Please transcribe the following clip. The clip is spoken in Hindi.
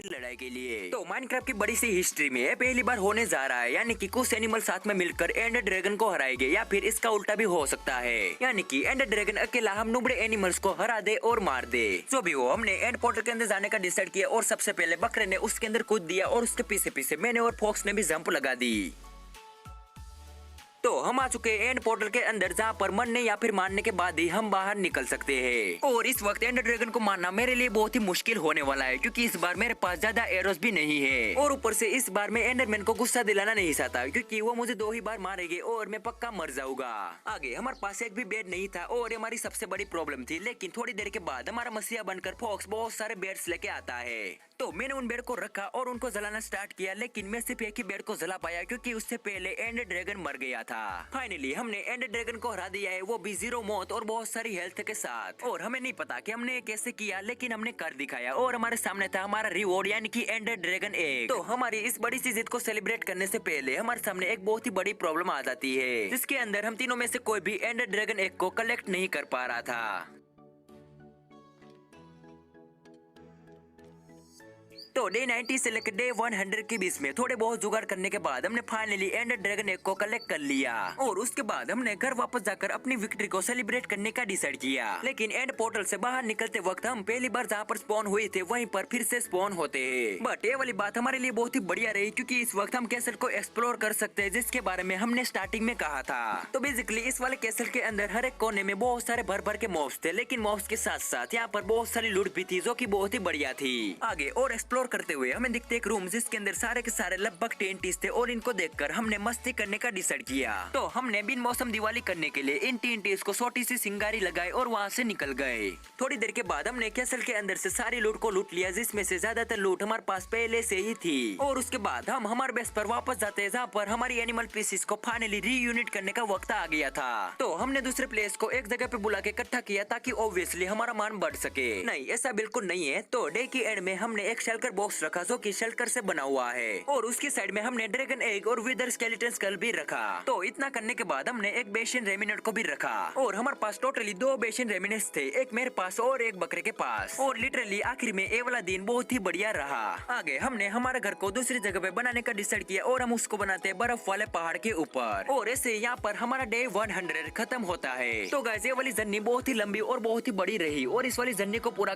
लड़ाई के लिए। तो माइनक्राफ्ट की बड़ी सी हिस्ट्री में पहली बार होने जा रहा है, यानी कि कुछ एनिमल साथ में मिलकर एंडर ड्रैगन को हराएंगे, या फिर इसका उल्टा भी हो सकता है, यानी कि एंडर ड्रैगन अकेला हम नुबड़े एनिमल्स को हरा दे और मार दे। जो भी हो, हमने एंड पोर्टल के अंदर जाने का डिसाइड किया और सबसे पहले बकरे ने उसके अंदर कूद दिया और उसके पीछे पीछे मैंने और फॉक्स ने भी जंप लगा दी। तो हम आ चुके हैं एंड पोर्टल के अंदर, जहाँ पर मरने या फिर मारने के बाद ही हम बाहर निकल सकते हैं। और इस वक्त एंडर ड्रैगन को मारना मेरे लिए बहुत ही मुश्किल होने वाला है, क्योंकि इस बार मेरे पास ज्यादा एरोस भी नहीं है। और ऊपर से इस बार मैं एंडरमैन को गुस्सा दिलाना नहीं चाहता, क्योंकि वो मुझे 2 ही बार मारेंगे और मैं पक्का मर जाऊंगा। आगे हमारे पास एक भी बेड नहीं था और हमारी सबसे बड़ी प्रॉब्लम थी। लेकिन थोड़ी देर के बाद हमारा मसीहा बनकर फॉक्स बहुत सारे बेड्स लेके आता है। तो मैंने उन बेड को रखा और उनको जलाना स्टार्ट किया, लेकिन मैं सिर्फ एक ही बेड को जला पाया, क्योंकि उससे पहले एंडर ड्रैगन मर गया था। फाइनली हमने एंडर ड्रैगन को हरा दिया है, वो भी 0 मौत और बहुत सारी हेल्थ के साथ। और हमें नहीं पता कि हमने कैसे किया, लेकिन हमने कर दिखाया और हमारे सामने था हमारा रिवॉर्ड, यानी कि एंडर ड्रैगन एग। तो हमारी इस बड़ी सी जीत को सेलिब्रेट करने से पहले हमारे सामने एक बहुत ही बड़ी प्रॉब्लम आ जाती है, जिसके अंदर हम तीनों में से कोई भी एंडर ड्रैगन एग को कलेक्ट नहीं कर पा रहा था। तो डे 90 से लेकर डे 100 के बीच में थोड़े बहुत जुगाड़ करने के बाद हमने फाइनली एंडर ड्रैगन एग को कलेक्ट कर लिया। और उसके बाद हमने घर वापस जाकर अपनी विक्ट्री को सेलिब्रेट करने का डिसाइड किया। लेकिन एंड पोर्टल से बाहर निकलते वक्त हम पहली बार जहाँ पर स्पॉन हुए थे वहीं पर फिर से स्पॉन होते हैं। बट ये वाली बात हमारे लिए बहुत ही बढ़िया रही, क्योंकि इस वक्त हम कैसल को एक्सप्लोर कर सकते हैं, जिसके बारे में हमने स्टार्टिंग में कहा था। तो बेसिकली इस वाले कैसल के अंदर हर एक कोने में बहुत सारे भर भर के मॉब्स थे, लेकिन मॉब्स के साथ साथ यहाँ पर बहुत सारी लूट भी थी, जो की बहुत ही बढ़िया थी। आगे और एक्सप्लोर करते हुए हमें दिखते एक रूम, जिसके अंदर सारे के सारे लगभग टेंटीज थे, और इनको देखकर हमने मस्ती करने का डिसाइड किया। तो हमने बिन मौसम दिवाली करने के लिए इन टेंटीज को छोटी सी सिंगारी लगाई और वहाँ से निकल गए। थोड़ी देर के बाद हमने कैसल के अंदर से सारी लूट को लूट लिया, जिसमें से ज्यादातर लूट हमारे पास पहले से ही थी। और उसके बाद हम हमारे बेस पर वापस जाते हैं, जहाँ पर हमारी एनिमल पीसेस को फाइनली रीयूनिट करने का वक्त आ गया था। तो हमने दूसरे प्लेस को एक जगह पे बुला के इकट्ठा किया, ताकि ऑब्वियसली हमारा मान बढ़ सके। नहीं, ऐसा बिल्कुल नहीं है। तो डे की एंड में हमने एक शेल्कर बॉक्स रखा, जो की शेल्कर से बना हुआ है, और उसकी साइड में हमने ड्रैगन एग और विदर स्केलेटन स्कल भी रखा। तो इतना करने के बाद हमने एक बेसिन रेमिनेट को भी रखा, और हमारे पास टोटली 2 बेसिन रेमिनेट्स थे, एक मेरे पास और एक बकरे के पास। और लिटरली आखिर में ये वाला दिन बहुत ही बढ़िया रहा। आगे हमने हमारे घर को दूसरी जगह पे बनाने का डिसाइड किया, और हम उसको बनाते हैं बर्फ वाले पहाड़ के ऊपर। और ऐसे यहाँ पर हमारा डे 100 खत्म होता है। तो गाइस, ये वाली जर्नी बहुत ही लंबी और बहुत ही बड़ी रही, और इस वाली जर्नी को पूरा